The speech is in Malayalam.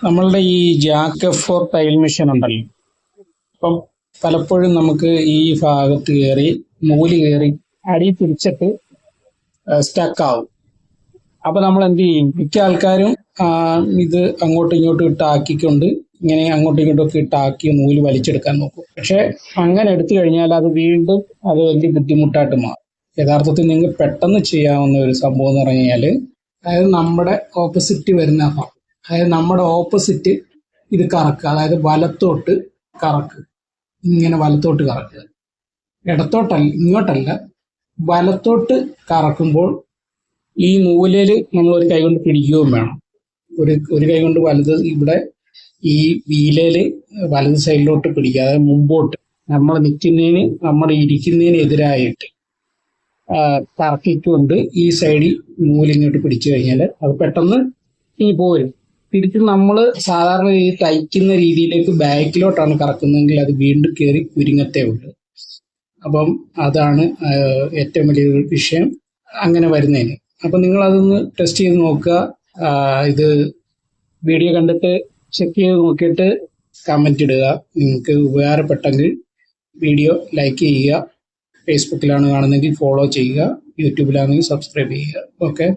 നമ്മളുടെ ഈ ജാക്ക് F4 തയ്യൽ മെഷീൻ ഉണ്ടല്ലോ, അപ്പം പലപ്പോഴും നമുക്ക് ഈ ഭാഗത്ത് കയറി നൂല് കയറി അടി തിരിച്ചിട്ട് സ്റ്റക്ക് ആവും. അപ്പൊ നമ്മൾ എന്ത് ചെയ്യും? മിക്ക ആൾക്കാരും ഇത് അങ്ങോട്ടും ഇങ്ങോട്ടും ഇട്ടാക്കിക്കൊണ്ട് ഇങ്ങനെ അങ്ങോട്ടും ഇങ്ങോട്ടും ഒക്കെ ഇട്ടാക്കി നൂല് വലിച്ചെടുക്കാൻ നോക്കും. പക്ഷെ അങ്ങനെ എടുത്തു കഴിഞ്ഞാൽ അത് വീണ്ടും അത് വലിയ ബുദ്ധിമുട്ടായിട്ട് മാറും. യഥാർത്ഥത്തിൽ നിങ്ങൾക്ക് പെട്ടെന്ന് ചെയ്യാവുന്ന ഒരു സംഭവം എന്ന് പറഞ്ഞു കഴിഞ്ഞാൽ, അതായത് നമ്മുടെ ഓപ്പോസിറ്റ് വരുന്ന ഭാഗം, അതായത് നമ്മുടെ ഓപ്പോസിറ്റ് ഇത് കറക്കുക, അതായത് വലത്തോട്ട് കറക്കുക, ഇങ്ങനെ വലത്തോട്ട് കറക്കുക, ഇടത്തോട്ടല്ല, ഇങ്ങോട്ടല്ല, വലത്തോട്ട് കറക്കുമ്പോൾ ഈ നൂലിൽ നമ്മൾ ഒരു കൈ കൊണ്ട് പിടിക്കുകയും വേണം. ഒരു കൈ കൊണ്ട് വലത് ഇവിടെ ഈ വീലയില് വലത് സൈഡിലോട്ട് പിടിക്കുക, അതായത് മുമ്പോട്ട് നമ്മൾ നിൽക്കുന്നതിന് നമ്മൾ ഇരിക്കുന്നതിന് എതിരായിട്ട് കറക്കിക്കൊണ്ട് ഈ സൈഡിൽ നൂലിങ്ങോട്ട് പിടിച്ചു കഴിഞ്ഞാൽ അത് പെട്ടെന്ന് ഈ പോരും. തിരിച്ച് നമ്മൾ സാധാരണ ഈ തയ്ക്കുന്ന രീതിയിലേക്ക് ബാക്കിലോട്ടാണ് കറക്കുന്നതെങ്കിൽ അത് വീണ്ടും കയറി കുരുങ്ങത്തേ ഉള്ളൂ. അപ്പം അതാണ് ഏറ്റവും വലിയൊരു വിഷയം അങ്ങനെ വരുന്നതിന്. അപ്പം നിങ്ങൾ അതൊന്ന് ടെസ്റ്റ് ചെയ്ത് നോക്കുക. ഇത് വീഡിയോ കണ്ടിട്ട് ചെക്ക് ചെയ്ത് നോക്കിയിട്ട് കമന്റ് ഇടുക. നിങ്ങൾക്ക് ഉപകാരപ്പെട്ടെങ്കിൽ വീഡിയോ ലൈക്ക് ചെയ്യുക. ഫേസ്ബുക്കിലാണ് കാണുന്നതെങ്കിൽ ഫോളോ ചെയ്യുക. യൂട്യൂബിലാണെങ്കിൽ സബ്സ്ക്രൈബ് ചെയ്യുക. ഓക്കെ.